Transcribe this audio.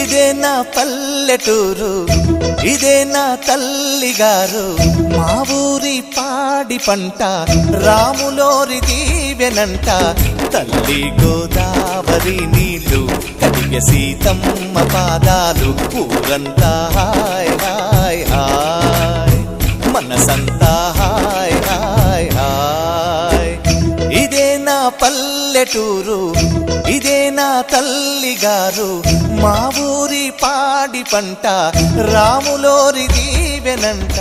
ఇదే నా పల్లెటూరు, ఇదే నా తల్లిగారు, మా ఊరి పాడి పంట రాములోరి దీవెనంట. తల్లి గోదావరి నీళ్ళు కడిగ సీతమ్మ పాదాలు, ఊరంతా హాయ్ హాయ్ హాయ్, మనసంతా హాయ్ హాయ్ హాయ్. ఇదే నా పల్లెటూరు, ఇదే నా తల్లిగారు, మా ఊరి పాడి పంట రాములోరి దీవెనంట.